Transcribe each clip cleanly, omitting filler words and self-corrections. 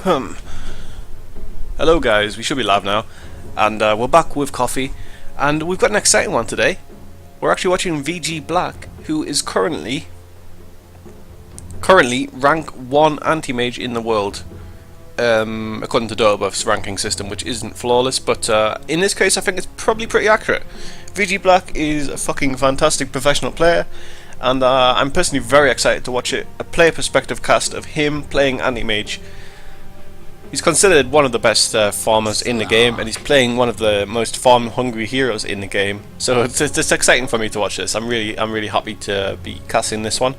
Hello guys, we should be live now, and we're back with coffee, and we've got an exciting one today. We're actually watching VG Black, who is currently rank 1 anti-mage in the world, according to Dota's ranking system, which isn't flawless, but in this case I think it's probably pretty accurate. VG Black is a fucking fantastic professional player, and I'm personally very excited to watch a player perspective cast of him playing anti-mage. He's considered one of the best farmers in the game, and he's playing one of the most farm-hungry heroes in the game. So it's exciting for me to watch this. I'm really happy to be casting this one.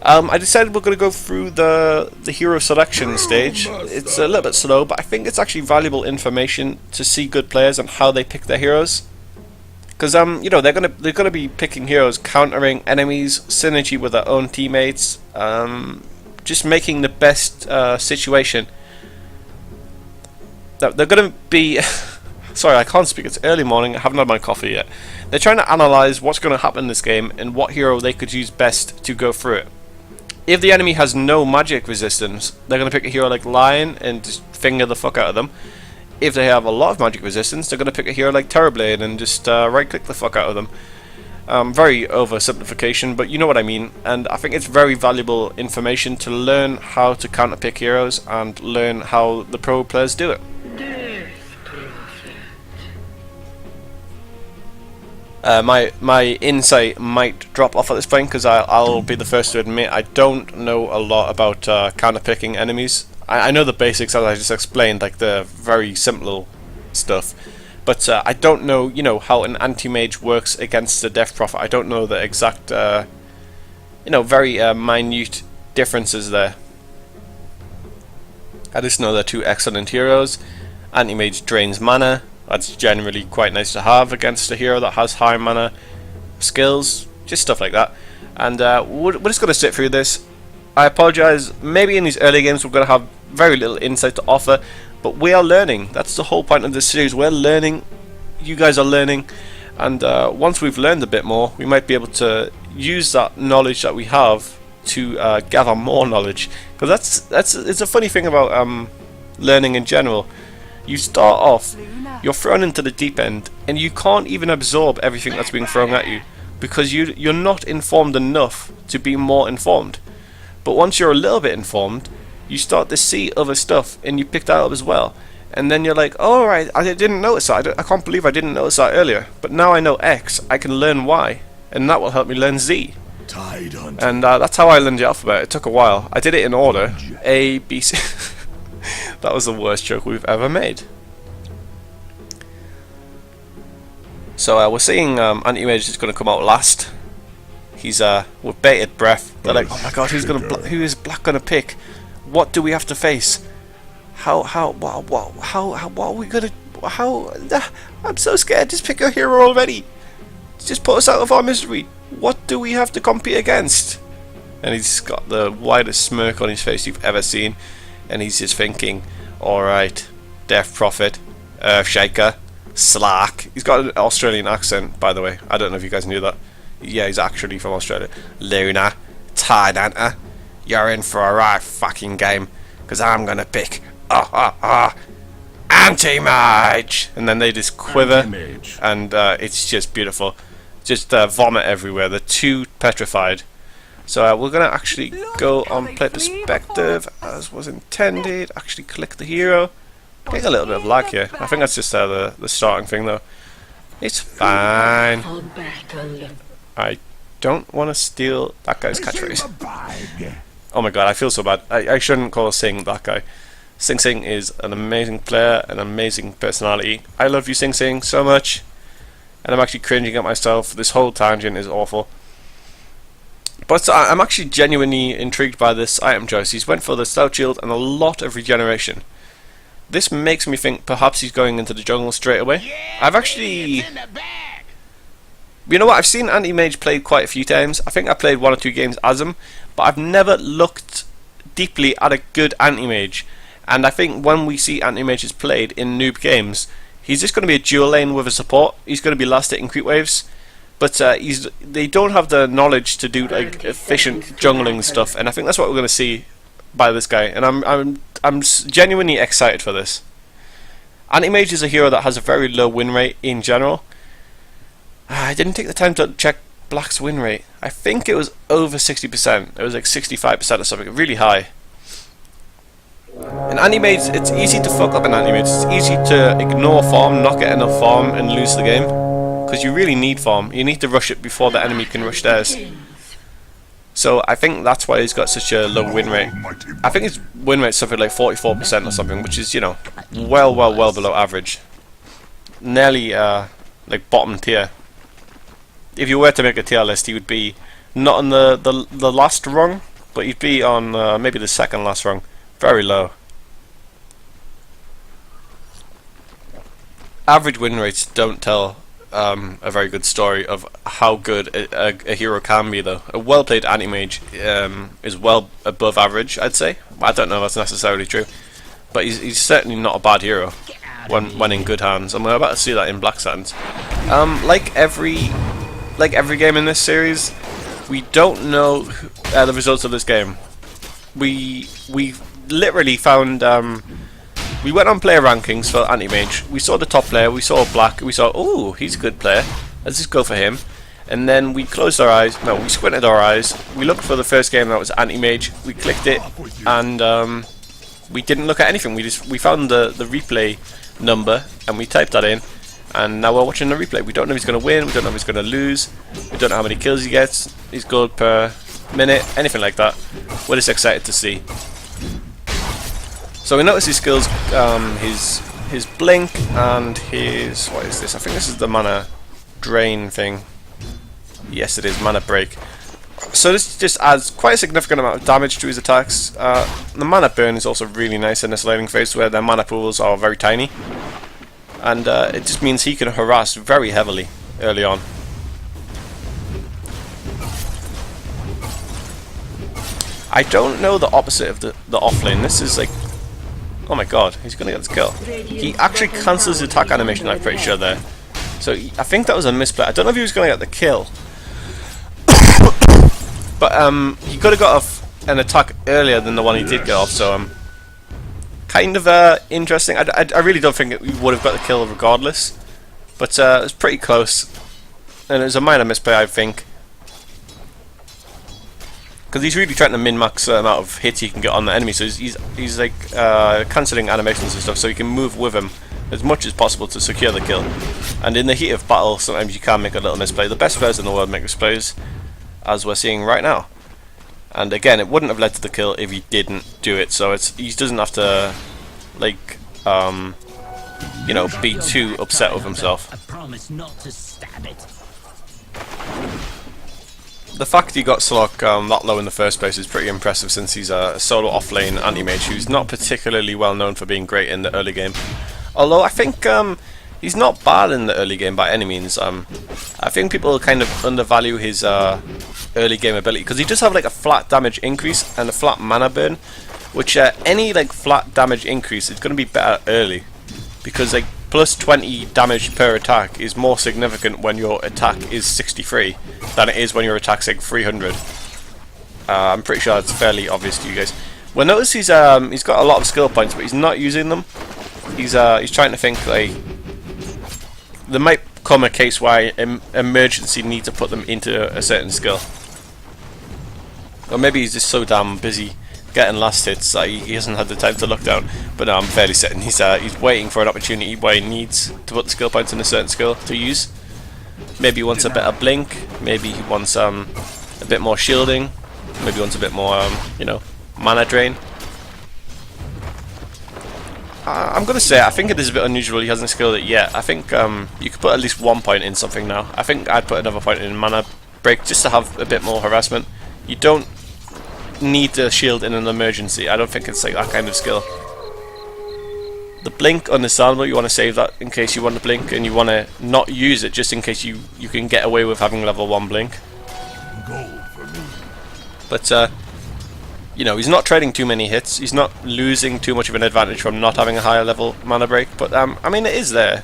I decided we're going to go through the hero selection stage. It's a little bit slow, but I think it's actually valuable information to see good players and how they pick their heroes. Because you know, they're gonna be picking heroes countering enemies, synergy with their own teammates. Just making the best situation. They're going to be... Sorry, I can't speak. It's early morning. I haven't had my coffee yet. They're trying to analyze what's going to happen in this game and what hero they could use best to go through it. If the enemy has no magic resistance, they're going to pick a hero like Lion and just finger the fuck out of them. If they have a lot of magic resistance, they're going to pick a hero like Terrorblade and just right-click the fuck out of them. Very oversimplification, but you know what I mean, and I think it's very valuable information to learn how to counterpick heroes and learn how the pro players do it. My insight might drop off at this point because I'll be the first to admit I don't know a lot about counterpicking enemies. I know the basics, as I just explained, like the very simple stuff. But I don't know, you know, how an anti-mage works against the Death Prophet. I don't know the exact, you know, very minute differences there. I just know they're two excellent heroes. Anti-mage drains mana. That's generally quite nice to have against a hero that has high mana skills. Just stuff like that. And we're just going to sit through this. I apologise. Maybe in these early games we're going to have very little insight to offer. But we are learning. That's the whole point of this series. We're learning. You guys are learning. And once we've learned a bit more, we might be able to use that knowledge that we have to gather more knowledge. Because it's a funny thing about learning in general. You start off, you're thrown into the deep end, and you can't even absorb everything that's being thrown at you. Because you're not informed enough to be more informed. But once you're a little bit informed, you start to see other stuff, and you pick that up as well. And then you're like, oh right, I didn't notice that. I can't believe I didn't notice that earlier. But now I know X, I can learn Y. And that will help me learn Z. And that's how I learned the alphabet. It took a while. I did it in order. A, B, C. That was the worst joke we've ever made. So we're seeing Anti-mage is going to come out last. He's with bated breath. They're like, oh my god, who is Black going to pick? What do we have to face? What are we gonna? I'm so scared. Just pick a hero already. Just put us out of our misery. What do we have to compete against? And he's got the widest smirk on his face you've ever seen, and he's just thinking, all right, Death Prophet, Earthshaker, Slack. He's got an Australian accent, by the way. I don't know if you guys knew that. Yeah, he's actually from Australia. Luna, Tidanta. You're in for a right fucking game, because I'm going to pick Anti-mage. And then they just quiver, and it's just beautiful. Just vomit everywhere. They're too petrified. So we're going to actually go on play perspective, as was intended. Actually click the hero. Getting a little bit of lag here. I think that's just the starting thing, though. It's fine. I don't want to steal that guy's catchphrase. Oh my god, I feel so bad. I shouldn't call Sing that guy. Sing Sing is an amazing player, an amazing personality. I love you, Sing Sing, so much. And I'm actually cringing at myself. This whole tangent is awful. But I'm actually genuinely intrigued by this item choice. He's went for the Stout Shield and a lot of regeneration. This makes me think perhaps he's going into the jungle straight away. I've actually... You know what, I've seen Anti-mage played quite a few times. I think I played 1 or 2 games as him, but I've never looked deeply at a good Anti-mage. And I think when we see Anti-mages played in noob games, he's just going to be a dual lane with a support. He's going to be last hitting creep waves. But they don't have the knowledge to do like efficient jungling stuff, and I think that's what we're going to see by this guy, and I'm genuinely excited for this. Anti-mage is a hero that has a very low win rate in general. I didn't take the time to check Black's win rate. I think it was over 60%. It was like 65% or something, really high. In anti-mage, it's easy to fuck up in anti-mage. It's easy to ignore farm, not get enough farm, and lose the game. Because you really need farm. You need to rush it before the enemy can rush theirs. So I think that's why he's got such a low win rate. I think his win rate is something like 44% or something, which is, you know, well below average. Nearly like bottom tier. If you were to make a tier list, he would be not on the last rung, but he'd be on maybe the second last rung. Very low. Average win rates don't tell a very good story of how good a hero can be, though. A well-played anti-mage is well above average, I'd say. I don't know if that's necessarily true, but he's certainly not a bad hero when in good hands, and we're about to see that in Black's hands. Like every game in this series, we don't know the results of this game. We literally found we went on player rankings for anti-mage. We saw the top player, we saw Black, we saw, oh, he's a good player, let's just go for him. And then we closed our eyes, no, we squinted our eyes, we looked for the first game that was anti-mage, we clicked it, and we didn't look at anything. We found the replay number, and we typed that in, and now we're watching the replay. We don't know if he's going to win, we don't know if he's going to lose, we don't know how many kills he gets, his gold per minute, anything like that. We're just excited to see. So we notice his skills, his blink and his, what is this? I think this is the mana drain thing. Yes, it is mana break. So this just adds quite a significant amount of damage to his attacks. The mana burn is also really nice in this laning phase, where their mana pools are very tiny, and it just means he can harass very heavily early on. I don't know the opposite of the off lane. This is like, oh my god, he's gonna get this kill. He actually cancels his attack animation, I'm pretty sure there. So I think that was a misplay. I don't know if he was gonna get the kill, but he could have got off an attack earlier than the one he did get off. So kind of interesting. I really don't think he would have got the kill regardless, but it was pretty close, and it was a minor misplay, I think. Because he's really trying to min-max the amount of hits he can get on the enemy, so he's like cancelling animations and stuff, so you can move with him as much as possible to secure the kill. And in the heat of battle, sometimes you can make a little misplay. The best players in the world make misplays, as we're seeing right now. And again, it wouldn't have led to the kill if he didn't do it, so he doesn't have to, like, you know, be too upset with himself. I promise not to stab it. The fact he got Slok that low in the first place is pretty impressive, since he's a solo off-lane anti-mage who's not particularly well known for being great in the early game. Although I think he's not bad in the early game by any means. I think people kind of undervalue his early game ability, because he does have like a flat damage increase and a flat mana burn, which any like flat damage increase is going to be better early, because like plus 20 damage per attack is more significant when your attack is 63 than it is when your attack's like 300. I'm pretty sure that's fairly obvious to you guys. Well, notice he's got a lot of skill points, but he's not using them. He's trying to think, like, there might come a case where emergency need to put them into a certain skill, or maybe he's just so damn busy getting last hits that he hasn't had the time to look down. But no, I'm fairly certain he's waiting for an opportunity where he needs to put the skill points in a certain skill to use. Maybe he wants a better blink, maybe he wants a bit more shielding, maybe he wants a bit more you know, mana drain. I'm gonna say, I think it is a bit unusual he hasn't skilled it yet. I think you could put at least 1 point in something now. I think I'd put another point in mana break just to have a bit more harassment. You don't need the shield in an emergency. I don't think it's like that kind of skill. The blink, understandable, you want to save that in case you want to blink, and you want to not use it just in case you can get away with having level 1 blink. But you know, he's not trading too many hits, he's not losing too much of an advantage from not having a higher level mana break, but I mean, it is there.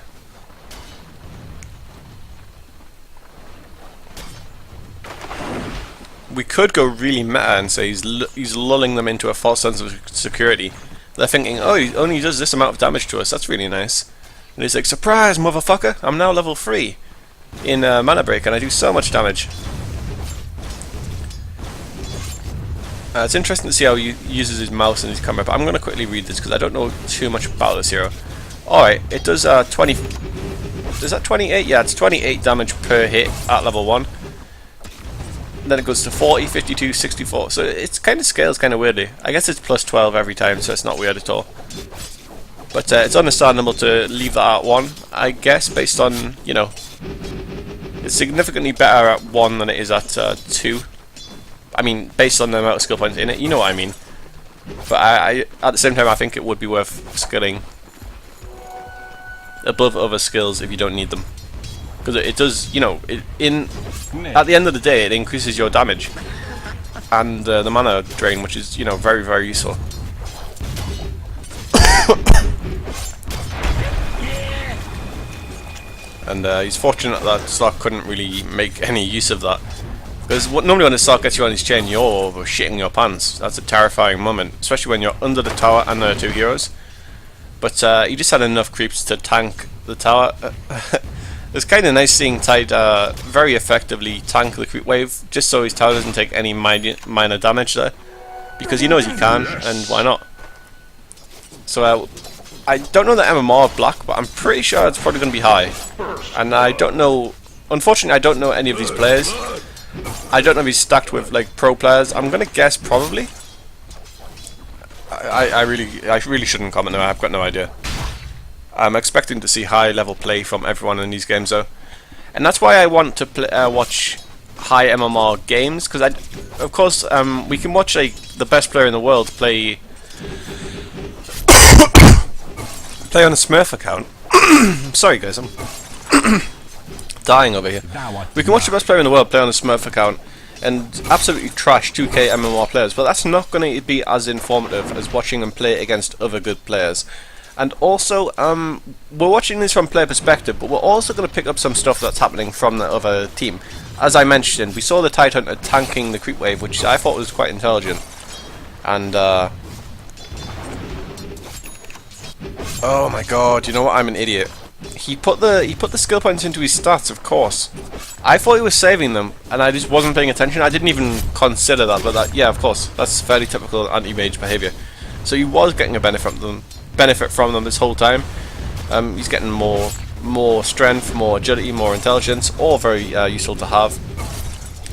we could go really meta and say he's lulling them into a false sense of security. They're thinking, oh, he only does this amount of damage to us. That's really nice. And he's like, surprise, motherfucker! I'm now level 3 in Mana Break, and I do so much damage. It's interesting to see how he uses his mouse and his camera, but I'm going to quickly read this because I don't know too much about this hero. Alright, it does 20... Is that 28? Yeah, it's 28 damage per hit at level 1. Then it goes to 40, 52, 64. So it kind of scales kind of weirdly. I guess it's plus 12 every time, so it's not weird at all. But it's understandable to leave that at 1, I guess, based on, you know... It's significantly better at 1 than it is at 2. I mean, based on the amount of skill points in it, you know what I mean. But I at the same time, I think it would be worth skilling above other skills if you don't need them, because it does, you know, at the end of the day, it increases your damage and the mana drain, which is, you know, very, very useful. And he's fortunate that Slark couldn't really make any use of that. Because normally when a Slark gets you on his chain, you're shitting your pants. That's a terrifying moment, especially when you're under the tower and there are 2 heroes. But he just had enough creeps to tank the tower. It's kind of nice seeing Tide very effectively tank the creep wave, just so his tower doesn't take any minor damage there. Because he knows he can, and why not? So I don't know the MMR of Black, but I'm pretty sure it's probably going to be high. And I don't know... Unfortunately, I don't know any of these players. I don't know if he's stacked with like pro players. I'm gonna guess probably. I really shouldn't comment now. I've got no idea. I'm expecting to see high level play from everyone in these games though, and that's why I want to watch high MMR games, because of course we can watch like the best player in the world play on a Smurf account. Sorry guys, I'm dying over here. We can watch the best player in the world play on a Smurf account and absolutely trash 2K MMR players, but that's not going to be as informative as watching them play against other good players. And also, we're watching this from player perspective, but we're also going to pick up some stuff that's happening from the other team. As I mentioned, we saw the Tide Hunter tanking the creep wave, which I thought was quite intelligent. And oh my god, you know what? I'm an idiot. He put the skill points into his stats, of course. I thought he was saving them, and I just wasn't paying attention. I didn't even consider that, but yeah, of course, that's fairly typical anti-mage behavior. So he was getting a benefit from them this whole time. He's getting more strength, more agility, more intelligence, all very useful to have.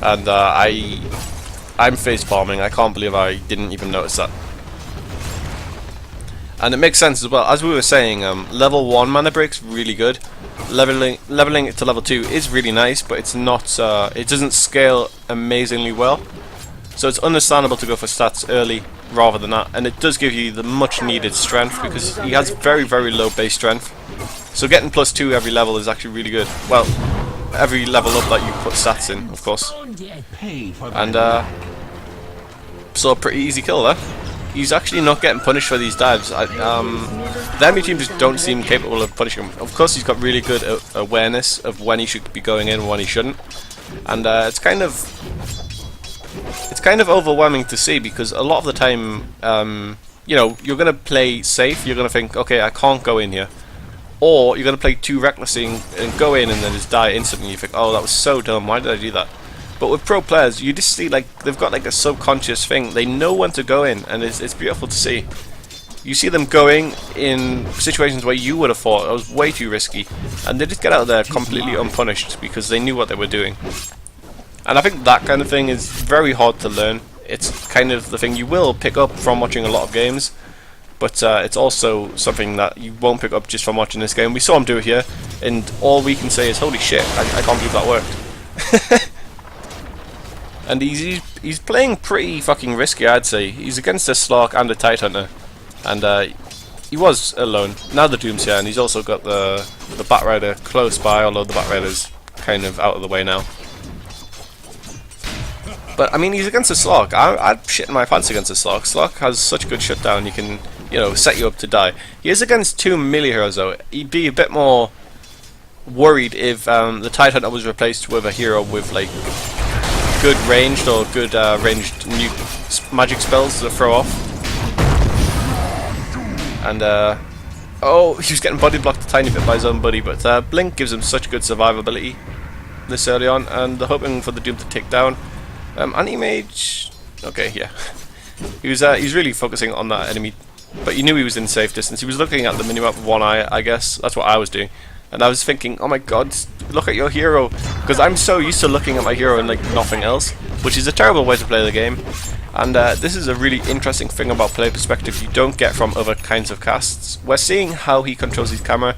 And I'm face palming. I can't believe I didn't even notice that. And it makes sense as well. As we were saying, level 1 mana break's really good. Leveling it to level 2 is really nice, but it's not. It doesn't scale amazingly well. So it's understandable to go for stats early rather than that, and it does give you the much needed strength because he has very, very low base strength. So getting +2 every level is actually really good. Well, every level up that you put stats in, of course. And so a pretty easy kill there. He's actually not getting punished for these dives. The enemy team just don't seem capable of punishing him. Of course, he's got really good awareness of when he should be going in and when he shouldn't, and it's kind of overwhelming to see, because a lot of the time, you know, you're gonna play safe. You're gonna think, okay, I can't go in here, or you're gonna play too recklessly and go in and then just die instantly. You think, oh, that was so dumb. Why did I do that? But with pro players, you just see like they've got like a subconscious thing. They know when to go in, and it's beautiful to see. You see them going in situations where you would have thought it was way too risky, and they just get out of there completely unpunished because they knew what they were doing. And I think that kind of thing is very hard to learn. It's kind of the thing you will pick up from watching a lot of games, but it's also something that you won't pick up just from watching this game. We saw him do it here, and all we can say is, holy shit, I can't believe that worked. And he's playing pretty fucking risky, I'd say. He's against a Slark and a Tide Hunter, and he was alone. Now the Doom's here, and he's also got the Bat Rider close by, although the Bat Rider's kind of out of the way now. But I mean, he's against a Slark. I'd shit in my pants against a Slark. Slark has such good shutdown. He can, you know, set you up to die. He is against 2 melee heroes though. He'd be a bit more worried if the Tide Hunter was replaced with a hero with like good ranged or good ranged new magic spells to throw off. And oh, he was getting body blocked a tiny bit by his own buddy, but Blink gives him such good survivability this early on, and they're hoping for the Doom to take down. Anti-mage, okay, yeah. He's really focusing on that enemy, but you knew he was in safe distance. He was looking at the minimap with one eye, I guess. That's what I was doing. And I was thinking, oh my god, look at your hero. Because I'm so used to looking at my hero and like nothing else, which is a terrible way to play the game. And this is a really interesting thing about player perspective you don't get from other kinds of casts. We're seeing how he controls his camera,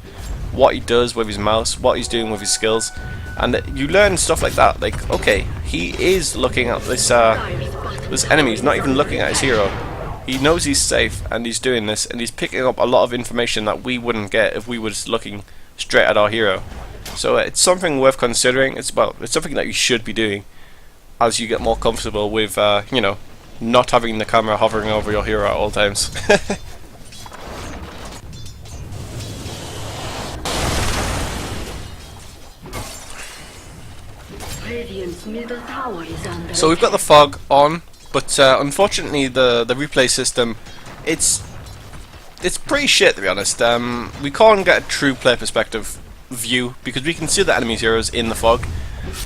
what he does with his mouse, what he's doing with his skills. And you learn stuff like that, like, okay, he is looking at this enemy, he's not even looking at his hero. He knows he's safe, and he's doing this, and he's picking up a lot of information that we wouldn't get if we were just looking straight at our hero. So it's something worth considering. It's something that you should be doing as you get more comfortable with, you know, not having the camera hovering over your hero at all times. So we've got the fog on, but unfortunately the replay system, it's pretty shit, to be honest. We can't get a true player perspective view because we can see the enemy's heroes in the fog.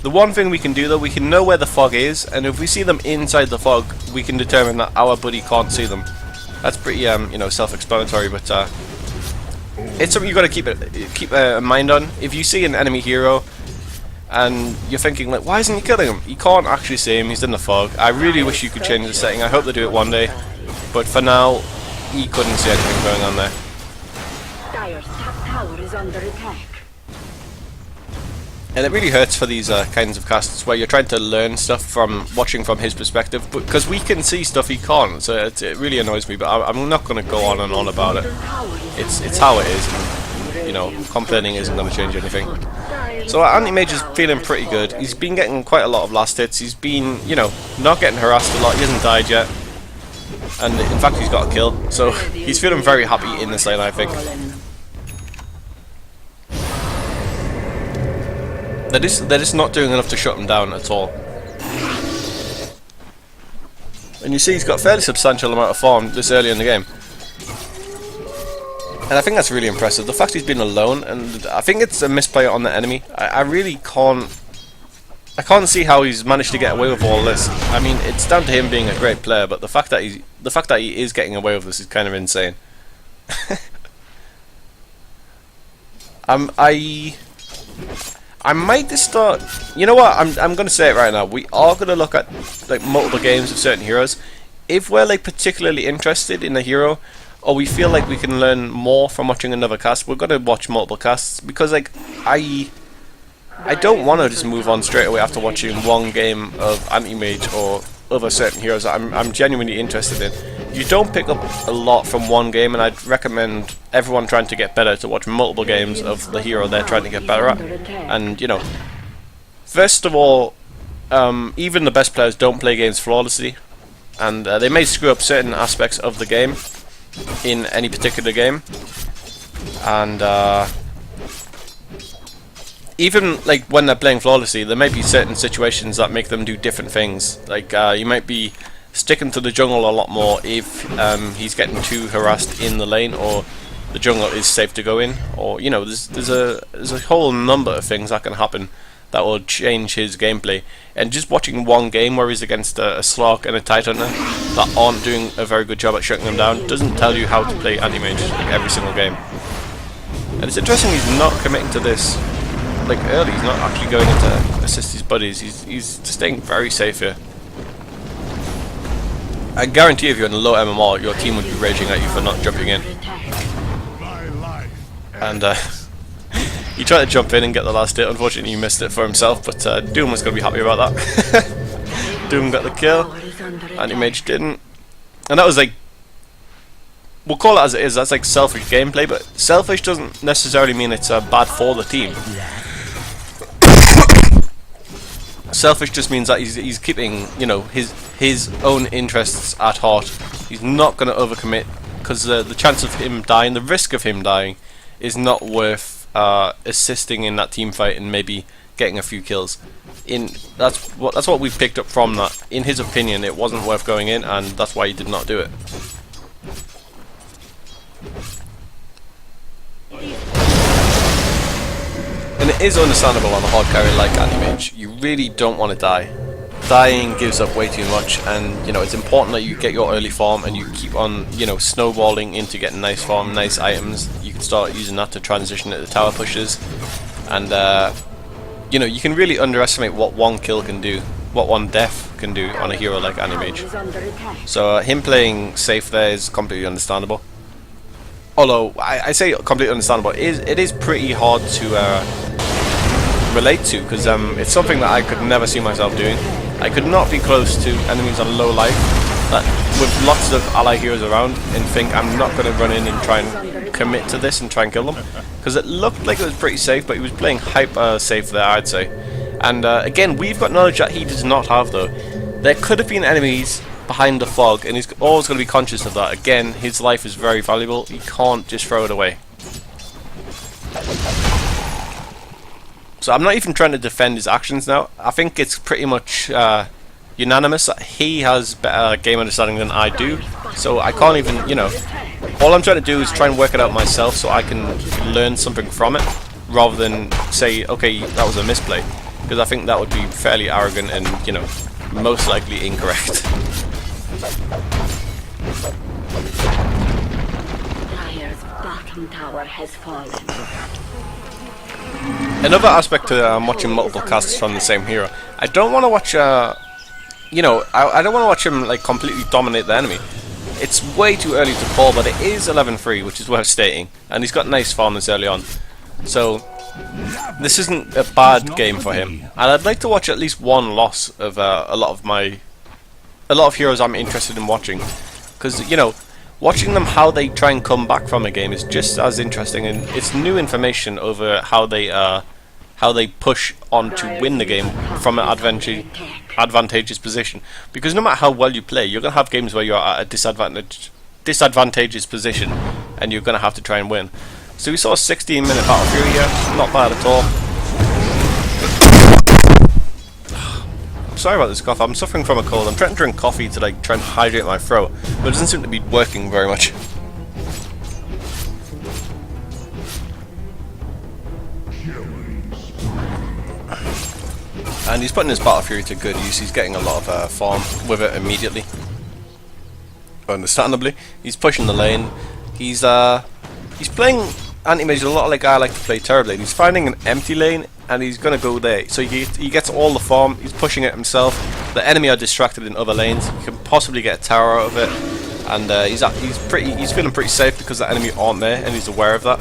The one thing we can do though, we can know where the fog is, and if we see them inside the fog, we can determine that our buddy can't see them. That's pretty you know, self-explanatory, but it's something you've got to keep a mind on. If you see an enemy hero and you're thinking like, why isn't he killing him? You can't actually see him, he's in the fog. I really wish you could change the setting. I hope they do it one day, but for now he couldn't see anything going on there. Dire's top tower is under attack. And it really hurts for these kinds of casts where you're trying to learn stuff from watching from his perspective, but because we can see stuff he can't, so it really annoys me. But I'm not going to go on and on about it. It's how it is, and, you know, complaining isn't going to change anything. So Anti-mage is feeling pretty good. He's been getting quite a lot of last hits. He's been, you know, not getting harassed a lot. He hasn't died yet, and in fact he's got a kill. So he's feeling very happy in this lane, I think. They're just not doing enough to shut him down at all. And you see he's got a fairly substantial amount of farm this early in the game. And I think that's really impressive. The fact he's been alone, and I think it's a misplay on the enemy. I really can't see how he's managed to get away with all this. I mean, it's down to him being a great player, but the fact that he is getting away with this is kind of insane. I might just start. You know what? I'm gonna say it right now. We are gonna look at like multiple games of certain heroes. If we're like particularly interested in a hero, or we feel like we can learn more from watching another cast, we're gonna watch multiple casts, because like I don't want to just move on straight away after watching one game of Anti-mage or other certain heroes that I'm genuinely interested in. You don't pick up a lot from one game, and I'd recommend everyone trying to get better to watch multiple games of the hero they're trying to get better at. And you know, first of all, even the best players don't play games flawlessly, and they may screw up certain aspects of the game in any particular game. And even like when they're playing flawlessly, there may be certain situations that make them do different things. Like you might be sticking to the jungle a lot more if he's getting too harassed in the lane, or the jungle is safe to go in, or you know, there's a whole number of things that can happen that will change his gameplay. And just watching one game where he's against a Slark and a Titan that aren't doing a very good job at shutting them down doesn't tell you how to play Anti-mage like every single game. And it's interesting he's not committing to this like early. He's not actually going in to assist his buddies. He's staying very safe here. I guarantee if you're in a low MMR, your team would be raging at you for not jumping in. And he tried to jump in and get the last hit. Unfortunately, he missed it for himself, but Doom was going to be happy about that. Doom got the kill. Anti-mage didn't. And that was like, we'll call it as it is. That's like selfish gameplay, but selfish doesn't necessarily mean it's bad for the team. Selfish just means that he's keeping, you know, his own interests at heart. He's not going to overcommit, because the chance of him dying, the risk of him dying, is not worth assisting in that team fight and maybe getting a few kills. That's what we picked up from that. In his opinion, it wasn't worth going in, and that's why he did not do it. And it is understandable on a hard carry like Anti-mage. You really don't want to die. Dying gives up way too much, and you know it's important that you get your early farm and you keep on, you know, snowballing into getting nice farm, nice items. You can start using that to transition to the tower pushes, and you know, you can really underestimate what one kill can do, what one death can do on a hero like Anti-mage. So him playing safe there is completely understandable. Although I say completely understandable, it is pretty hard to relate to, because it's something that I could never see myself doing. I could not be close to enemies on low life with lots of ally heroes around and think I'm not going to run in and try and commit to this and try and kill them, because it looked like it was pretty safe, but he was playing hyper safe there, I'd say. And again, we've got knowledge that he does not have though. There could have been enemies behind the fog, and he's always going to be conscious of that. Again, his life is very valuable. He can't just throw it away. So I'm not even trying to defend his actions now. I think it's pretty much unanimous that he has better game understanding than I do. So I can't even, you know, all I'm trying to do is try and work it out myself so I can learn something from it, rather than say, okay, that was a misplay. Because I think that would be fairly arrogant and, you know, most likely incorrect. Dire's bottom tower has fallen. Another aspect to watching multiple casts from the same hero, I don't want to watch, you know, I don't want to watch him like completely dominate the enemy. It's way too early to call, but it is 11-3, which is worth stating, and he's got nice farm this early on. So this isn't a bad game for him, and I'd like to watch at least one loss of a lot of heroes I'm interested in watching, because, you know, watching them how they try and come back from a game is just as interesting, and it's new information over how they push on to win the game from an advantageous position. Because no matter how well you play, you're gonna have games where you're at a disadvantageous position, and you're gonna have to try and win. So we saw a 16-minute battle fury here, not bad at all. I'm sorry about this cough, I'm suffering from a cold. I'm trying to drink coffee to like try and hydrate my throat, but it doesn't seem to be working very much. And he's putting his battle fury to good use. He's getting a lot of farm with it immediately. Understandably, he's pushing the lane. He's playing Anti-mage a lot like I like to play terribly. He's finding an empty lane and he's gonna go there. So he gets all the farm. He's pushing it himself. The enemy are distracted in other lanes. He can possibly get a tower out of it, and he's feeling pretty safe because the enemy aren't there, and he's aware of that.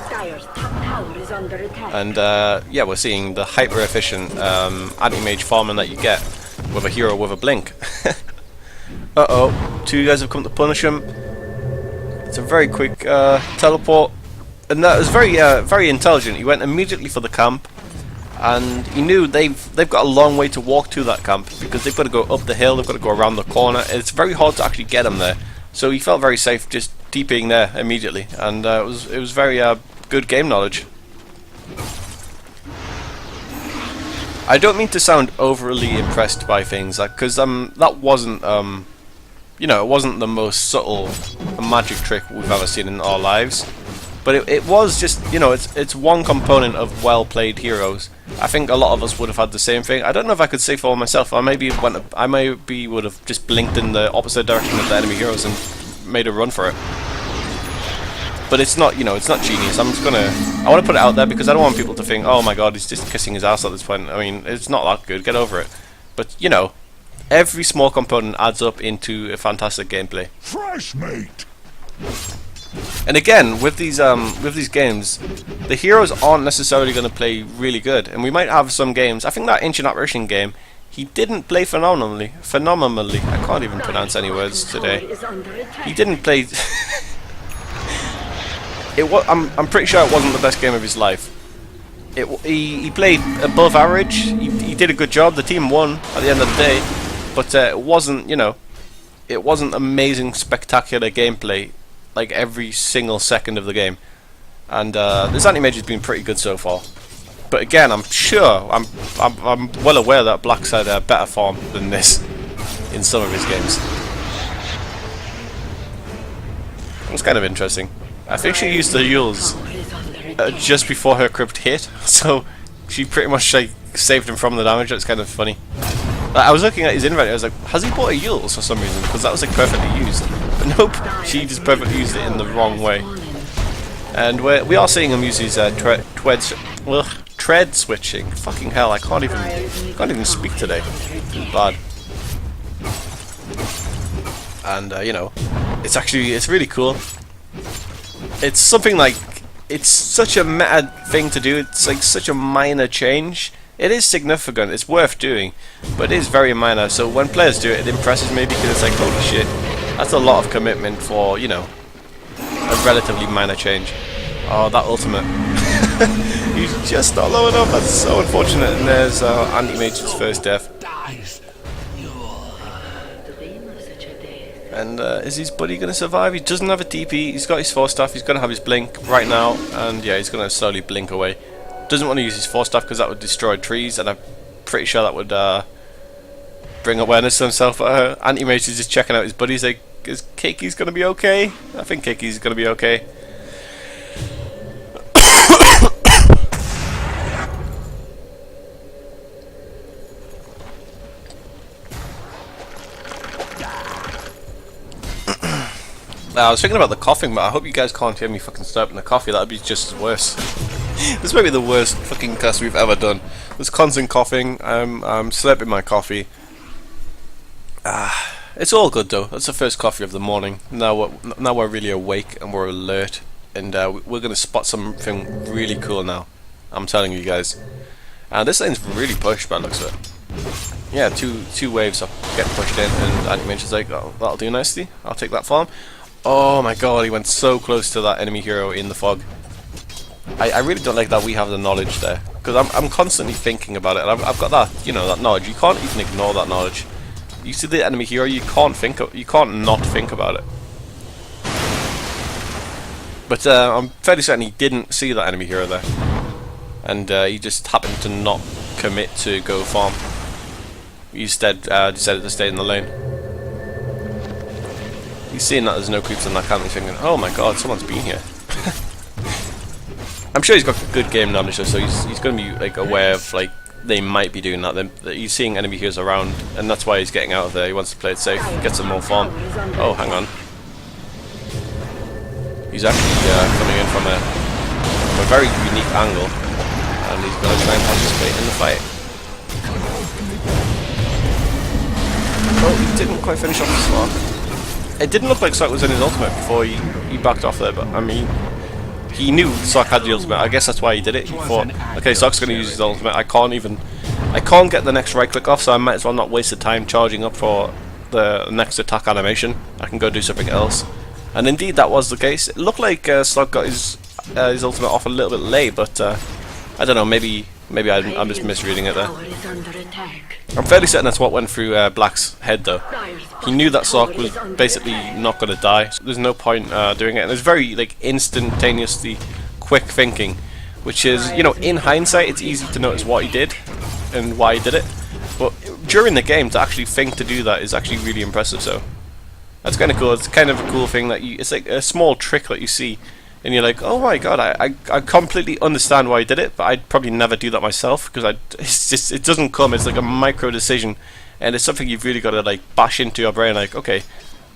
Dire's top tower is under attack. And yeah, we're seeing the hyper efficient anti-mage farming that you get with a hero with a blink. Uh-oh, two guys have come to punish him. It's a very quick teleport, and that was very intelligent. He went immediately for the camp, and he knew they've got a long way to walk to that camp, because they've got to go up the hill, they've got to go around the corner. It's very hard to actually get them there. So he felt very safe just TPing there immediately, and it was very good game knowledge. I don't mean to sound overly impressed by things, like, because that wasn't you know, it wasn't the most subtle magic trick we've ever seen in our lives, but it was just, you know, it's one component of well played heroes. I think a lot of us would have had the same thing. I don't know if I could say for myself. I maybe would have just blinked in the opposite direction of the enemy heroes and made a run for it. But it's not, you know, it's not genius. I want to put it out there because I don't want people to think, oh my god, he's just kissing his ass at this point. I mean, it's not that good. Get over it. But you know, every small component adds up into a fantastic gameplay. Fresh mate. And again, with these games, the heroes aren't necessarily going to play really good, and we might have some games. I think that Ancient Apparition game, he didn't play phenomenally. I can't even pronounce any words today. He didn't play. I'm pretty sure it wasn't the best game of his life. He played above average. He did a good job. The team won at the end of the day, but it wasn't, you know, it wasn't amazing, spectacular gameplay like every single second of the game. And this Anti-mage has been pretty good so far. But again, I'm sure, I'm well aware that Black's had a better farm than this in some of his games. It's kind of interesting. I think she used the Yules just before her crypt hit, so she pretty much like saved him from the damage. That's kind of funny. I was looking at his inventory, I was like, has he bought a Yules for some reason? Because that was like perfectly used. But nope, she just perfectly used it in the wrong way. And we are seeing him use his tread switching. Fucking hell, I can't even speak today. Bad. And you know, it's really cool. It's something like, it's such a meta thing to do. It's like such a minor change. It is significant, it's worth doing, but it is very minor. So when players do it, it impresses me because it's like, holy shit, that's a lot of commitment for, you know, a relatively minor change. Oh, that ultimate. He's just not low enough. That's so unfortunate. And there's Anti-mage's first death. And is his buddy going to survive? He doesn't have a DP. He's got his 4-staff. He's going to have his blink right now. And yeah, he's going to slowly blink away. Doesn't want to use his 4-staff because that would destroy trees. And I'm pretty sure that would bring awareness to himself. Anti-mage is just checking out his buddies. Like, is Keki's going to be okay? I think Keki's going to be okay. I was thinking about the coughing, but I hope you guys can't hear me fucking slurping the coffee. That would be just as worse. This might be the worst fucking cast we've ever done. There's constant coughing. I'm slurping my coffee. It's all good though. That's the first coffee of the morning. Now we're really awake and we're alert, and we're gonna spot something really cool now. I'm telling you guys. This lane's really pushed by the looks of it. Yeah, two waves are getting pushed in, and Anti-mage is like, oh, that'll do nicely. I'll take that farm. Oh my god, he went so close to that enemy hero in the fog. I really don't like that we have the knowledge there, because I'm constantly thinking about it, and I've got that, you know, that knowledge. You can't even ignore that knowledge. You see the enemy hero, you can't not think about it. But I'm fairly certain he didn't see that enemy hero there, and he just happened to not commit to go farm. He instead decided to stay in the lane. He's seeing that there's no creeps in that camp, he's thinking, oh my god, someone's been here. I'm sure he's got good game knowledge, so he's going to be like aware of like they might be doing that. He's seeing enemy heroes around, and that's why he's getting out of there. He wants to play it safe, get some more farm. Oh, hang on. He's actually coming in from a very unique angle, and he's going to try and participate in the fight. Oh, he didn't quite finish off the Slark. It didn't look like Slark was in his ultimate before he backed off there, but I mean, he knew Slark had the ultimate. I guess that's why he did it. He thought, okay, Slark's going to use his ultimate. I can't get the next right click off, so I might as well not waste the time charging up for the next attack animation. I can go do something else. And indeed, that was the case. It looked like Slark got his ultimate off a little bit late, but I don't know. Maybe I'm just misreading it there. I'm fairly certain that's what went through Black's head though. He knew that Slark was basically not going to die, so there's no point doing it. And it's very like instantaneously quick thinking, which is, you know, in hindsight it's easy to notice what he did and why he did it, but during the game to actually think to do that is actually really impressive. So that's kind of cool. It's kind of a cool thing that it's like a small trick that you see, and you're like, oh my god, I completely understand why I did it, but I'd probably never do that myself, because it doesn't come. It's like a micro decision, and it's something you've really got to like bash into your brain, like, okay,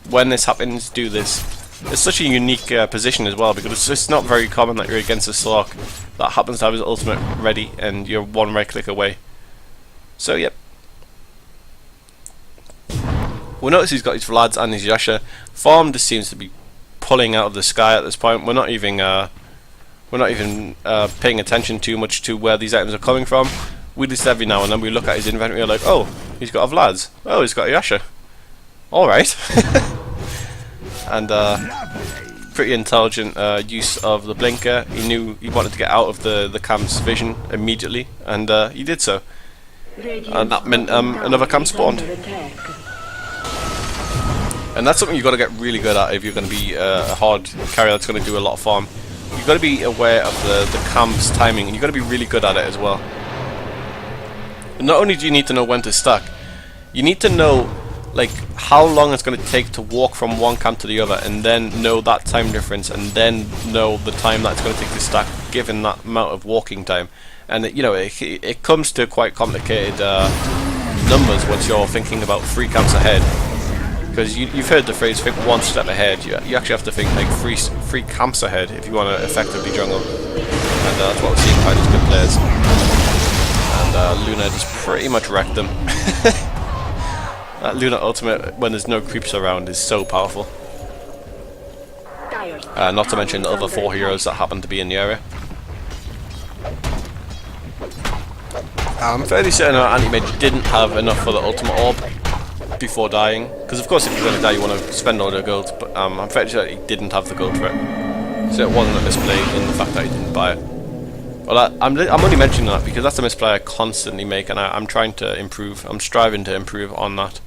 when this happens, do this. It's such a unique position as well, because it's not very common that you're against a Slark that happens to have his ultimate ready, and you're one right click away. So yep. We'll notice he's got his Vlads and his Yasha. Farm just seems to be pulling out of the sky at this point. We're not even paying attention too much to where these items are coming from. We just every now and then we look at his inventory, we're like, oh, he's got a Vlad's. Oh, he's got a Yasha. All right. And pretty intelligent use of the blinker. He knew he wanted to get out of the camp's vision immediately, and he did so. And that meant another camp spawned. And that's something you've got to get really good at if you're going to be a hard carrier that's going to do a lot of farm. you've got to be aware of the camp's timing, and you've got to be really good at it as well. Not only do you need to know when to stack, you need to know like how long it's going to take to walk from one camp to the other, and then know that time difference, and then know the time that it's going to take to stack given that amount of walking time. And you know, it comes to quite complicated numbers once you're thinking about 3 camps ahead, because you've heard the phrase think one step ahead. You actually have to think like three camps ahead if you want to effectively jungle, and that's what we're seeing by these good players. And Luna just pretty much wrecked them. That Luna ultimate when there's no creeps around is so powerful. Not to mention the other 4 heroes that happen to be in the area. I'm fairly certain our Anti-mage didn't have enough for the ultimate orb before dying, because of course if you're going to die you want to spend all your gold, but I'm fairly sure he didn't have the gold for it. So it wasn't a misplay in the fact that he didn't buy it. Well, I'm only mentioning that because that's a misplay I constantly make, and I'm trying to improve. I'm striving to improve on that.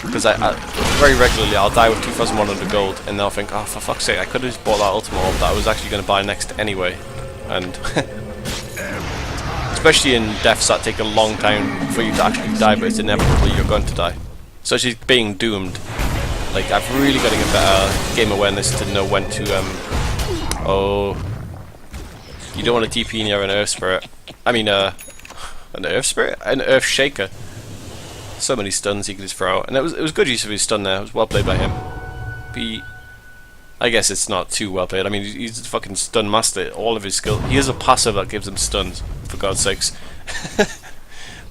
Because I very regularly I'll die with 2,100 gold, and they'll think, oh, for fuck's sake, I could have just bought that ultimate orb that I was actually going to buy next anyway. And especially in deaths that take a long time for you to actually die, but it's inevitable you're going to die. So she's being doomed. Like, I've really got to get better game awareness to know when to oh, you don't want to TP near an Earth Spirit. I mean, an Earth Spirit? An Earth Shaker. So many stuns he could just throw out. And it was good use of his stun there. It was well played by him. I guess it's not too well played. I mean, he's a fucking stun master. All of his skill. He has a passive that gives him stuns, for God's sakes.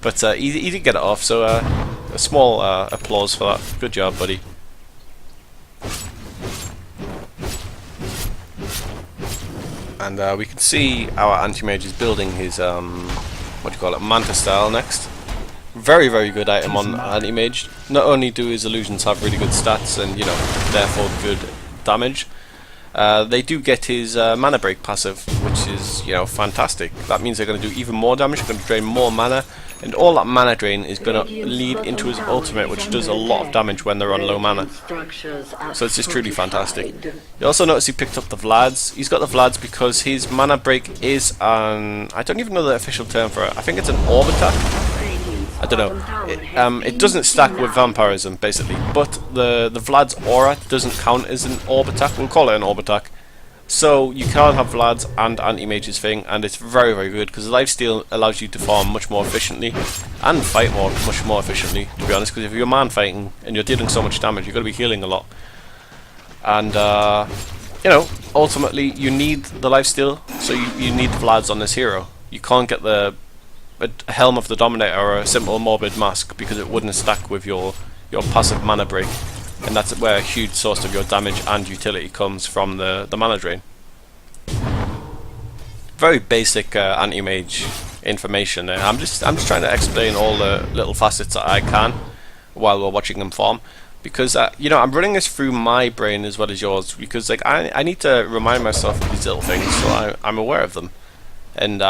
But he did get it off, so a small applause for that. Good job, buddy. And we can see our Anti-mage is building his, what do you call it, Manta style next. Very, very good item on Anti-mage. Not only do his illusions have really good stats and, you know, therefore good damage, they do get his mana break passive, which is, you know, fantastic. That means they're going to do even more damage, they're going to drain more mana, and all that mana drain is going to lead into his ultimate, which does a lot of damage when they're on low mana. So it's just truly fantastic. You also notice he picked up the Vlads. He's got the Vlads because his mana break is an, I don't even know the official term for it. I think it's an orb attack. I don't know. It doesn't stack with vampirism, basically, but the Vlad's aura doesn't count as an orb attack. We'll call it an orb attack. So you can have Vlad's and Anti-mage's thing, and it's very, very good because lifesteal allows you to farm much more efficiently and fight much more efficiently, to be honest, because if you're man fighting and you're dealing so much damage, you've got to be healing a lot. And, you know, ultimately you need the lifesteal, so you need Vlad's on this hero. You can't get a Helm of the Dominator or a simple Morbid Mask because it wouldn't stack with your passive mana break, and that's where a huge source of your damage and utility comes from, the mana drain. Very basic Anti-mage information there. I'm just trying to explain all the little facets that I can while we're watching them farm, because you know, I'm running this through my brain as well as yours, because like I need to remind myself of these little things so I'm aware of them, and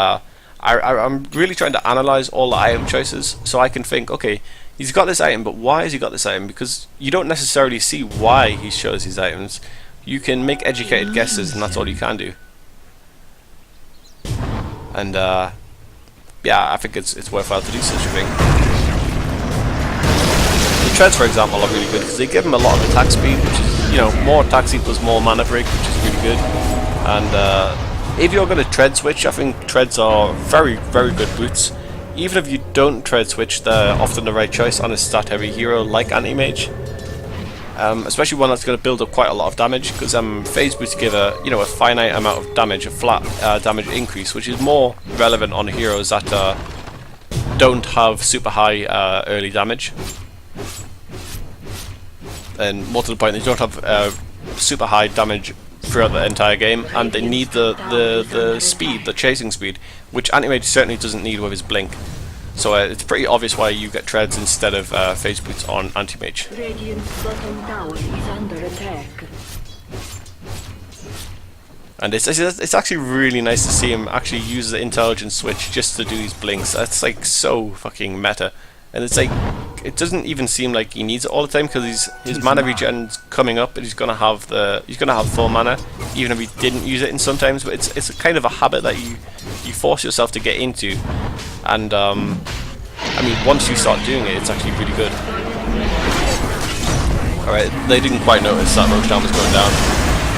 I'm really trying to analyze all the item choices so I can think, okay, he's got this item, but why has he got this item? Because you don't necessarily see why he shows these items. You can make educated guesses, and that's all you can do. And yeah, I think it's worthwhile to do such a thing. The treads, for example, are really good because they give him a lot of attack speed, which is, you know, more attack equals more mana break, which is really good. And if you're going to tread switch, I think treads are very, very good boots. Even if you don't tread switch, they're often the right choice on a stat heavy hero like Anti-mage. Especially one that's going to build up quite a lot of damage, because phase boots give a finite amount of damage, a flat damage increase, which is more relevant on heroes that don't have super high early damage. And more to the point, they don't have super high damage throughout the entire game, and they need the speed, the chasing speed, which Anti-mage certainly doesn't need with his blink. So it's pretty obvious why you get treads instead of phase boots on Anti-mage. Radiant's bottom tower is under attack. And it's actually really nice to see him actually use the intelligence switch just to do these blinks. That's like so fucking meta, and it's like it doesn't even seem like he needs it all the time, because his mana regen's coming up, and he's gonna have full mana, even if he didn't use it in sometimes. But it's a kind of a habit that you force yourself to get into, and I mean, once you start doing it, it's actually really good. All right, they didn't quite notice that Roshan was going down.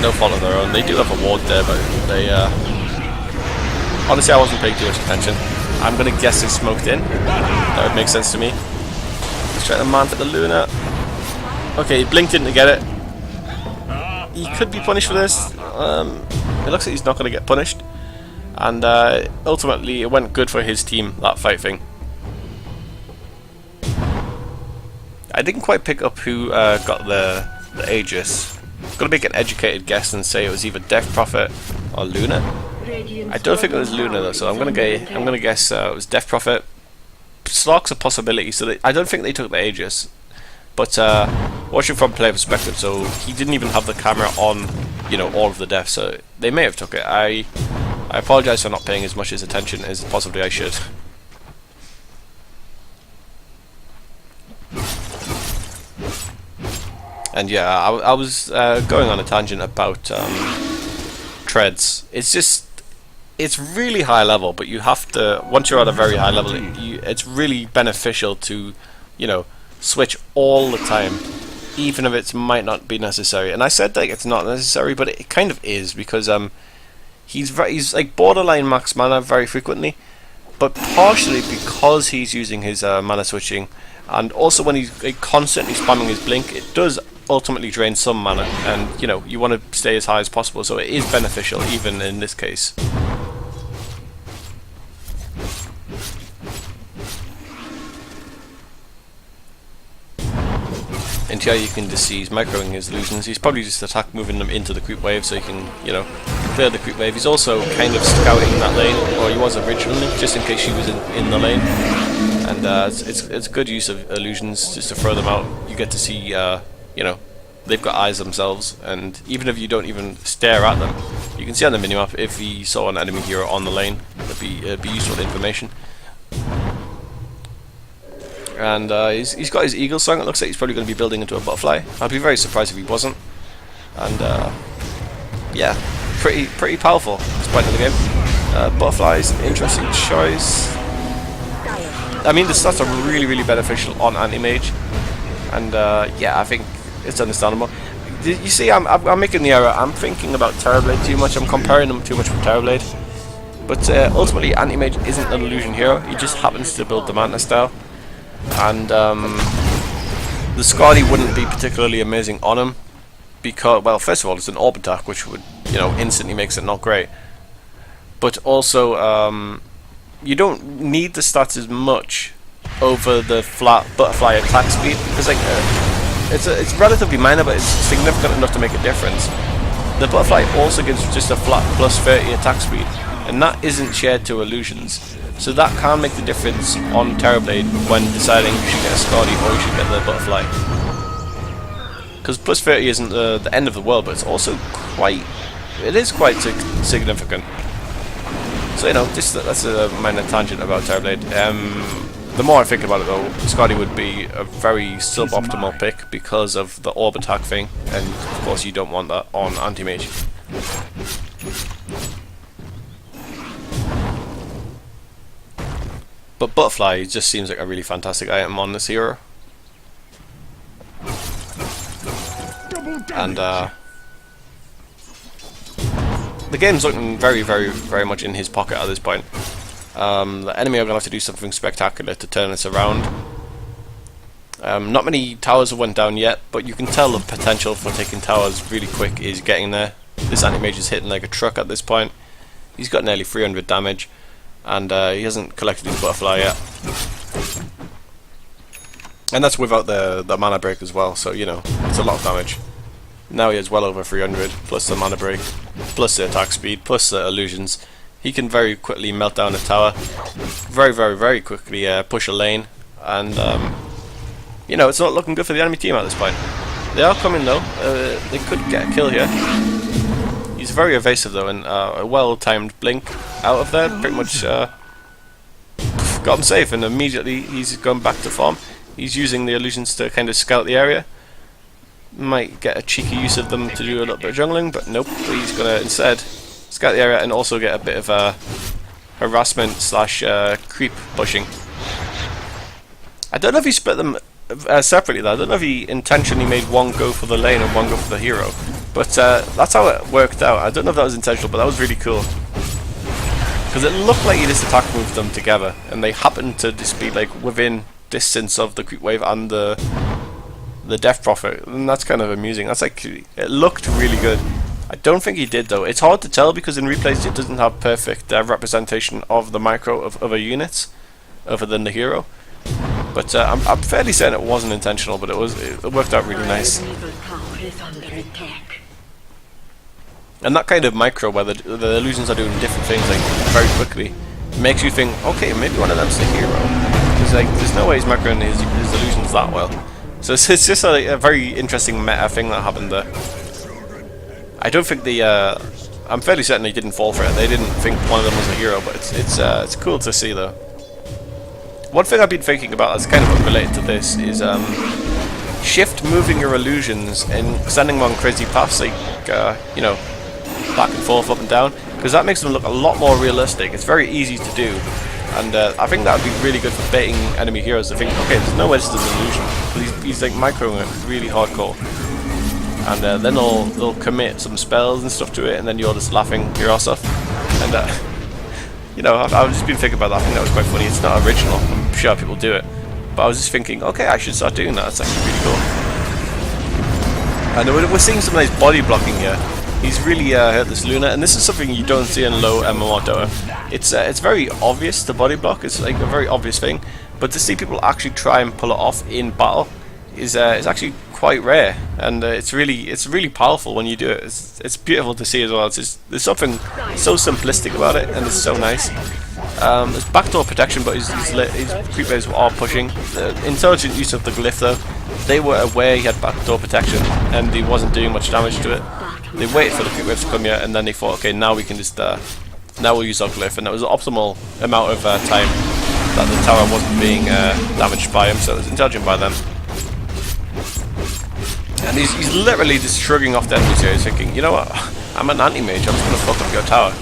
No fault of their own. They do have a ward there, but they honestly, I wasn't paying too much attention. I'm gonna guess they smoked in. That would make sense to me. Let's try to man for the Luna. Okay, he blinked in to get it. He could be punished for this. It looks like he's not gonna get punished. And ultimately, it went good for his team, that fight thing. I didn't quite pick up who got the Aegis. I'm gonna make an educated guess and say it was either Death Prophet or Luna. I don't think it was Luna though, so I'm gonna guess it was Death Prophet. Slark's a possibility, so I don't think they took the Aegis. But watching from player perspective, so he didn't even have the camera on, you know, all of the deaths, so they may have took it. I apologize for not paying as much attention as possibly I should. And yeah, I was going on a tangent about treads. It's really high level, but you have to, once you're at a very high level, it's really beneficial to, you know, switch all the time, even if it might not be necessary. And I said like it's not necessary, but it kind of is, because he's like borderline max mana very frequently, but partially because he's using his mana switching, and also when he's like, constantly spamming his blink, it does ultimately drain some mana, and you know, you want to stay as high as possible, so it is beneficial even in this case. And here you can just see he's microing his illusions. He's probably just moving them into the creep wave so he can, you know, clear the creep wave. He's also kind of scouting that lane, or he was originally, just in case she was in the lane. And it's good use of illusions just to throw them out. You get to see, you know, they've got eyes themselves, and even if you don't even stare at them, you can see on the minimap if he saw an enemy hero on the lane. It'd be useful information. And he's got his eagle song. It looks like he's probably going to be building into a butterfly. I'd be very surprised if he wasn't. And yeah, pretty powerful at this point in the game. Butterfly is an interesting choice. I mean, the stats are really beneficial on Anti-mage, and yeah, I think it's understandable. You see, I'm making the error. I'm thinking about Terrorblade too much. I'm comparing them too much with Terrorblade. But ultimately, Anti-mage isn't an illusion hero. He just happens to build the Manta style. And the Scotty wouldn't be particularly amazing on him because, well, first of all, it's an orb attack, which would, you know, instantly makes it not great. But also, you don't need the stats as much over the flat butterfly attack speed, because like it's relatively minor, but it's significant enough to make a difference. The butterfly also gives just a flat plus 30 attack speed, and that isn't shared to illusions. So that can make the difference on Terrorblade when deciding you should get a Scotty or you should get the butterfly. Because plus 30 isn't the end of the world, but it's also quite significant. So you know, that's a minor tangent about Terrorblade. The more I think about it though, Scotty would be a very suboptimal pick because of the orb attack thing, and of course you don't want that on Anti-mage. But Butterfly just seems like a really fantastic item on this hero. And the game's looking very much in his pocket at this point. The enemy are going to have to do something spectacular to turn this around. Not many towers have went down yet, but you can tell the potential for taking towers really quick is getting there. This Anti-mage is hitting like a truck at this point. He's got nearly 300 damage. And he hasn't collected his butterfly yet. And that's without the mana break as well, so you know, it's a lot of damage. Now he has well over 300, plus the mana break, plus the attack speed, plus the illusions. He can very quickly melt down a tower, very quickly push a lane, and you know, it's not looking good for the enemy team at this point. They are coming though, they could get a kill here. He's very evasive though, and a well-timed blink out of there pretty much got him safe, and immediately he's gone back to farm. He's using the illusions to kind of scout the area. Might get a cheeky use of them to do a little bit of jungling, but nope. He's going to instead scout the area and also get a bit of harassment slash creep pushing. I don't know if he split them separately though. I don't know if he intentionally made one go for the lane and one go for the hero, but that's how it worked out. I don't know if that was intentional, but that was really cool. Because it looked like he just attack moved them together, and they happened to just be like within distance of the creep wave and the Death Prophet, and that's kind of amusing. That's like, it looked really good. I don't think he did though. It's hard to tell because in replays it doesn't have perfect representation of the micro of other units other than the hero. But I'm fairly certain it wasn't intentional, but it worked out really nice. And that kind of micro where the illusions are doing different things like very quickly makes you think, okay, maybe one of them's the hero. Because like, there's no way he's microing his illusions that well. So it's just a very interesting meta thing that happened there. I don't think I'm fairly certain they didn't fall for it. They didn't think one of them was a hero, but it's cool to see though. One thing I've been thinking about that's kind of related to this is shift moving your illusions and sending them on crazy paths, like you know, back and forth, up and down, because that makes them look a lot more realistic. It's very easy to do, and I think that would be really good for baiting enemy heroes to think, okay, there's no way this is an illusion. But he's like microing it really hardcore, and then they'll commit some spells and stuff to it, and then you're just laughing your ass off. And you know, I've just been thinking about that. I think that was quite funny. It's not original. I'm sure people do it, but I was just thinking, okay, I should start doing that. It's actually really cool. And we're seeing some nice body blocking here. He's really hurt this Luna, and this is something you don't see in low MMR Dota. It's very obvious, the body block. It's like a very obvious thing, but to see people actually try and pull it off in battle is actually quite rare, and it's really powerful when you do it. It's beautiful to see as well. There's something so simplistic about it, and it's so nice. There's backdoor protection, but his creep waves are pushing. The intelligent use of the glyph though, they were aware he had backdoor protection, and he wasn't doing much damage to it. They waited for the creep waves to come here, and then they thought, okay, now we can just now we'll use our glyph, and that was the optimal amount of time that the tower wasn't being damaged by him, so it was intelligent by them. And he's literally just shrugging off the enemies here. He's thinking, you know what, I'm an anti-mage, I'm just going to fuck up your tower,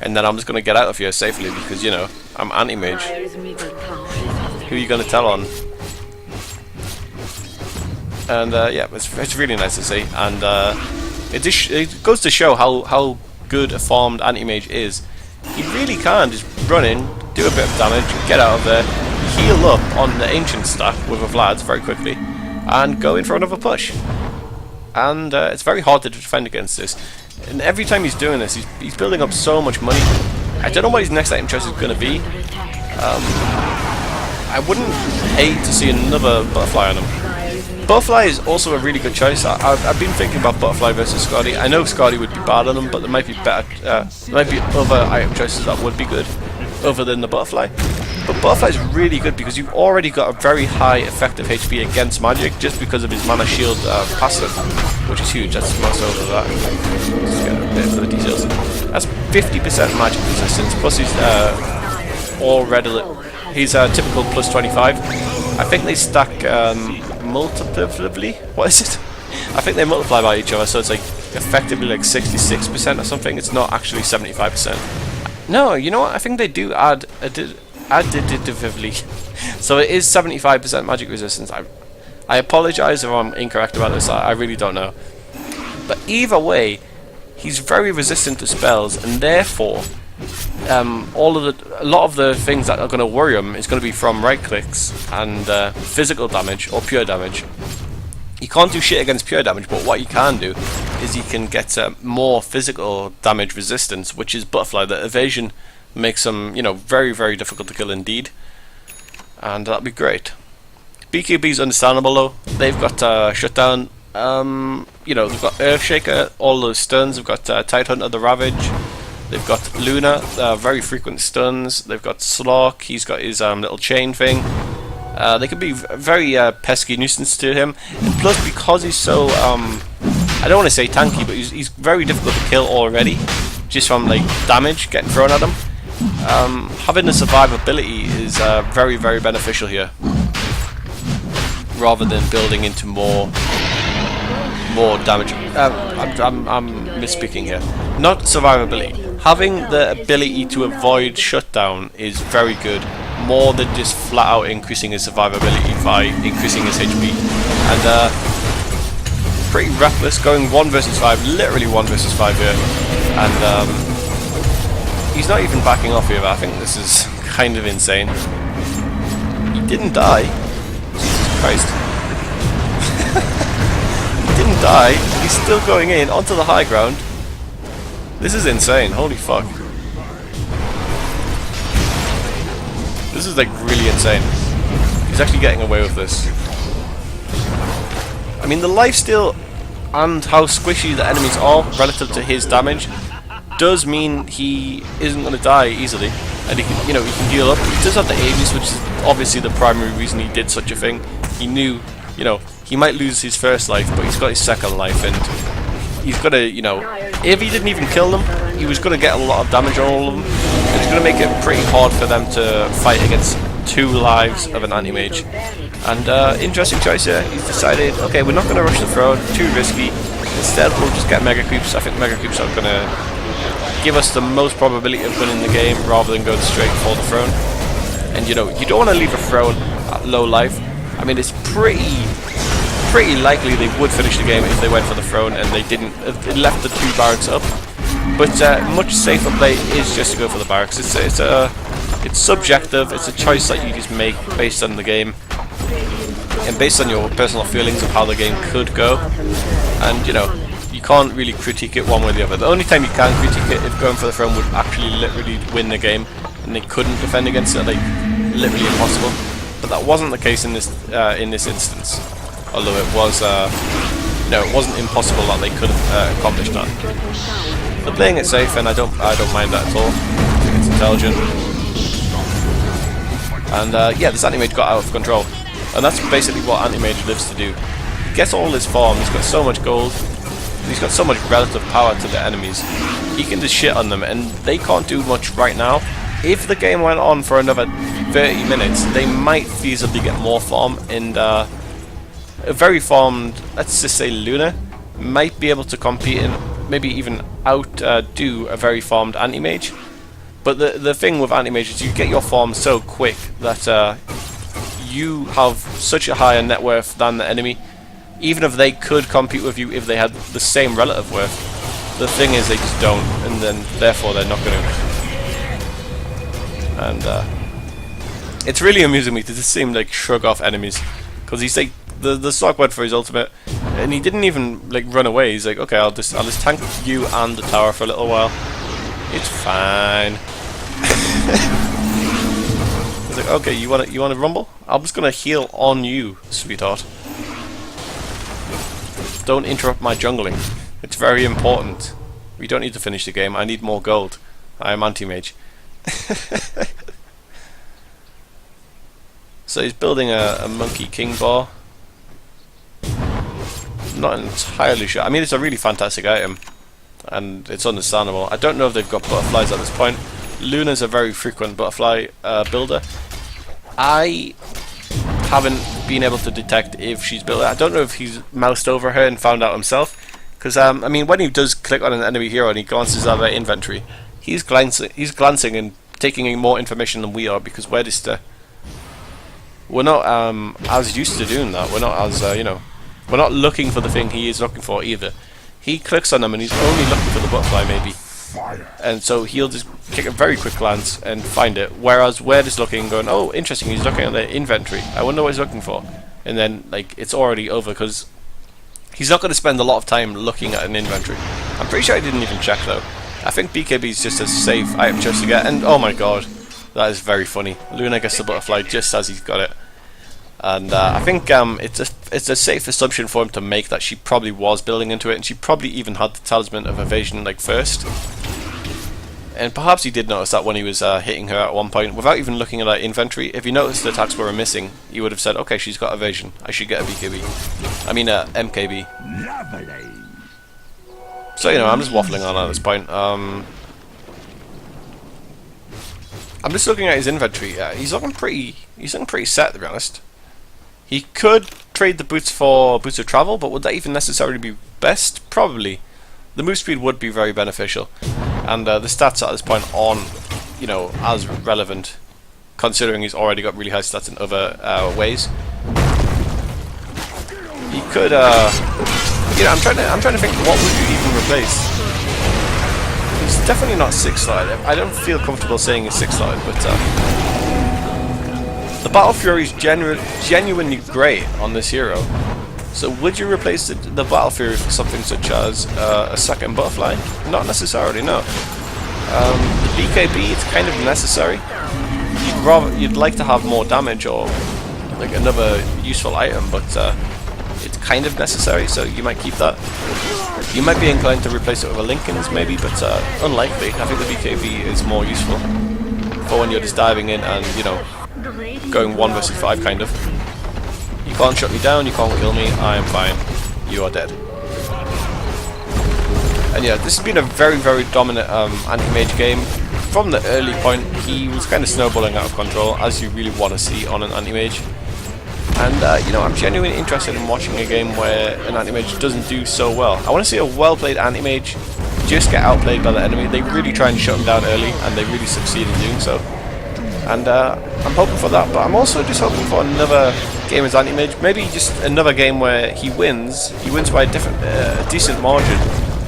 and then I'm just going to get out of here safely because, you know, I'm anti-mage. Who are you going to tell on? And yeah, it's really nice to see, and it goes to show how good a farmed anti-mage is. He really can just run in, do a bit of damage, get out of there, heal up on the ancient stack with a Vlad very quickly, and go in for another push. And it's very hard to defend against this. And every time he's doing this, he's building up so much money. I don't know what his next item choice is going to be. I wouldn't hate to see another butterfly on him. Butterfly is also a really good choice. I've been thinking about Butterfly versus Skadi. I know Skadi would be bad on him, but there might be better. There might be other item choices that would be good, other than the Butterfly. But Butterfly is really good because you've already got a very high effective HP against magic just because of his mana shield passive, which is huge. That's most over that. Let's get a bit of the details. That's 50% magic resistance, plus he's he's typical plus 25. I think they stack multiplicatively. What is it? I think they multiply by each other, so it's like effectively like 66% or something. It's not actually 75%. No, you know what? I think they do add additively. So it is 75% magic resistance. I apologize if I'm incorrect about this. I really don't know. But either way, he's very resistant to spells, and therefore a lot of the things that are going to worry him is going to be from right clicks and physical damage or pure damage. He can't do shit against pure damage, but what he can do is he can get more physical damage resistance, which is Butterfly. The evasion makes him, you know, very, very difficult to kill indeed, and that'd be great. BKB is understandable though. They've got Shutdown. You know, they've got Earthshaker, all those stuns. They've got Tidehunter, the Ravage. They've got Luna, very frequent stuns. They've got Slork, he's got his little chain thing. They could be very pesky nuisance to him. And plus, because he's so, I don't want to say tanky, but he's very difficult to kill already, just from like damage getting thrown at him. Having the survivability is very, very beneficial here. rather than building into more damage. I'm misspeaking here. Not survivability. Having the ability to avoid shutdown is very good, more than just flat out increasing his survivability by increasing his HP. And pretty reckless, going 1 versus 5, literally 1 versus 5 here. And he's not even backing off here, but I think this is kind of insane. He didn't die. Jesus Christ. Didn't die, he's still going in onto the high ground. This is insane, holy fuck. This is like really insane. He's actually getting away with this. I mean, the lifesteal and how squishy the enemies are relative to his damage does mean he isn't going to die easily, and he can, you know, he can heal up. He does have the Aegis, which is obviously the primary reason he did such a thing. He knew, you know, he might lose his first life, but he's got his second life, and he's got to, you know, if he didn't even kill them, he was going to get a lot of damage on all of them. And it's going to make it pretty hard for them to fight against 2 lives of an anti-mage. And interesting choice here. He's decided, okay, we're not going to rush the throne, too risky. Instead, we'll just get Mega Creeps. I think Mega Creeps are going to give us the most probability of winning the game rather than going straight for the throne. And you know, you don't want to leave a throne at low life. I mean, it's pretty likely they would finish the game if they went for the throne and they didn't. It left the 2 barracks up. But much safer play is just to go for the barracks. It's subjective. It's a choice that you just make based on the game and based on your personal feelings of how the game could go. And you know, you can't really critique it one way or the other. The only time you can critique it if going for the throne would actually literally win the game and they couldn't defend against it, like literally impossible. But that wasn't the case in this instance. Although it was, no, it wasn't impossible that they could have accomplished that. They're playing it safe, and I don't mind that at all. I think it's intelligent. And yeah, this anti-mage got out of control, and that's basically what anti-mage lives to do. He gets all his farm. He's got so much gold. He's got so much relative power to the enemies. He can just shit on them, and they can't do much right now. If the game went on for another 30 minutes, they might feasibly get more farm, and a very farmed, let's just say Luna, might be able to compete and maybe even outdo a very farmed anti-mage. But the thing with anti-mage is you get your farm so quick that you have such a higher net worth than the enemy. Even if they could compete with you if they had the same relative worth, the thing is they just don't, and then therefore they're not going to. And it's really amusing me to just see him like shrug off enemies, because he's like the stock went for his ultimate, and he didn't even like run away. He's like, okay, I'll just tank you and the tower for a little while. It's fine. He's like, okay, you want to rumble? I'm just gonna heal on you, sweetheart. Don't interrupt my jungling. It's very important. We don't need to finish the game. I need more gold. I am anti-mage. So he's building a monkey king bar. Not entirely sure. I mean, it's a really fantastic item, and it's understandable. I don't know if they've got butterflies at this point. Luna's a very frequent butterfly builder. I haven't been able to detect if she's built it. I don't know if he's moused over her and found out himself, because I mean, when he does click on an enemy hero and he glances at their inventory, he's glancing and taking in more information than we are, because we're not as used to doing that. We're not as you know, we're not looking for the thing he is looking for either. He clicks on them and he's only looking for the butterfly maybe, and so he'll just take a very quick glance and find it, whereas we're just looking going, oh interesting, he's looking at their inventory, I wonder what he's looking for, and then like it's already over because he's not going to spend a lot of time looking at an inventory. I'm pretty sure I didn't even check though. I think BKB is just a safe item choice to get, and oh my god, that is very funny. Luna gets the butterfly just as he's got it. And I think it's a safe assumption for him to make that she probably was building into it, and she probably even had the talisman of evasion like first. And perhaps he did notice that when he was hitting her at one point, without even looking at her inventory. If he noticed the attacks were missing, he would have said, okay, she's got evasion, I should get a BKB. I mean MKB. So you know, I'm just waffling on at this point. I'm just looking at his inventory. He's looking pretty set, to be honest. He could trade the boots for boots of travel, but would that even necessarily be best? Probably. The move speed would be very beneficial, and the stats at this point aren't, you know, as relevant, considering he's already got really high stats in other ways. He could, you know, I'm trying to think, what would you even replace? He's definitely not 6-slotted. I don't feel comfortable saying he's 6-slotted, but the Battle Fury is genuinely great on this hero. So would you replace the Battle Fury for something such as a second butterfly? Not necessarily, no. The BKB, it's kind of necessary. You'd like to have more damage or like another useful item, but it's kind of necessary, so you might keep that. You might be inclined to replace it with a Lincoln's maybe, but unlikely. I think the BKB is more useful for when you're just diving in and, you know, going 1 versus 5 kind of. You can't shut me down, you can't kill me, I am fine. You are dead. And yeah, this has been a very, very dominant anti-mage game. From the early point, he was kind of snowballing out of control, as you really want to see on an anti-mage. And, you know, I'm genuinely interested in watching a game where an anti-mage doesn't do so well. I want to see a well-played anti-mage just get outplayed by the enemy. They really try and shut him down early, and they really succeed in doing so. And I'm hoping for that, but I'm also just hoping for another game as anti-mage. Maybe just another game where he wins by a decent margin,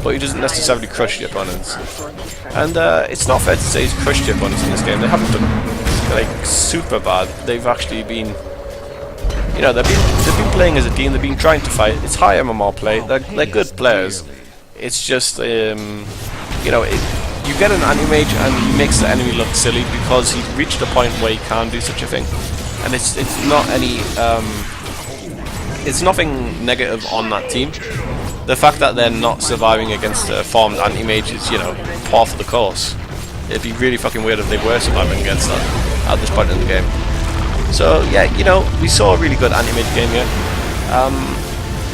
but he doesn't necessarily crush the opponents. And it's not fair to say he's crushed the opponents in this game. They haven't done like super bad. They've actually been, you know, they've been playing as a team. They've been trying to fight. It's high MMR play. They're good players. It's just you know, you get an anti-mage and he makes the enemy look silly because he's reached a point where he can do such a thing, and it's not any it's nothing negative on that team. The fact that they're not surviving against a farmed anti-mage is, you know, par for the course. It'd be really fucking weird if they were surviving against that at this point in the game. So yeah, you know, we saw a really good anti-mage game here.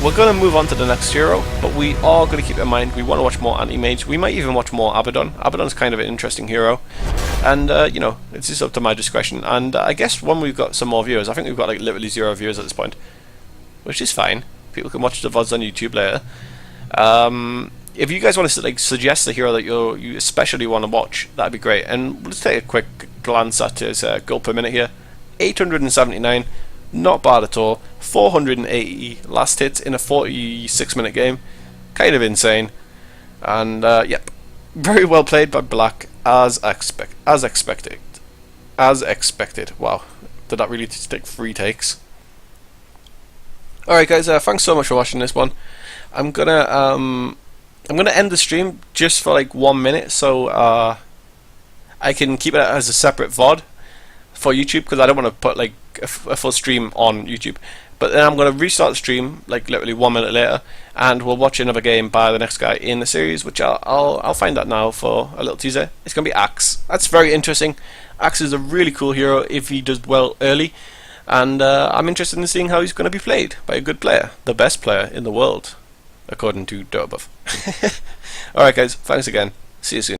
We're going to move on to the next hero, but we are going to keep in mind we want to watch more anti-mage. We might even watch more Abaddon. Abaddon's kind of an interesting hero, and you know, it's just up to my discretion. And I guess when we've got some more viewers, I think we've got like literally 0 viewers at this point, which is fine. People can watch the VODs on YouTube later. If you guys want to like suggest the hero that you especially want to watch, that'd be great. And let's take a quick glance at his goal per minute here. 879. Not bad at all. 480 last hits in a 46-minute game. Kind of insane. And yep, very well played by Black as expected. Wow, did that really take 3 takes? Alright guys, thanks so much for watching this one. I'm gonna end the stream just for like 1 minute, so I can keep it as a separate VOD for YouTube, because I don't want to put like a full stream on YouTube. But then I'm going to restart the stream like literally 1 minute later, and we'll watch another game by the next guy in the series, which I'll find out now for a little teaser. It's going to be Axe. That's very interesting. Axe is a really cool hero if he does well early, and I'm interested in seeing how he's going to be played by a good player, the best player in the world, according to Dota Buff. Alright guys, thanks again. See you soon.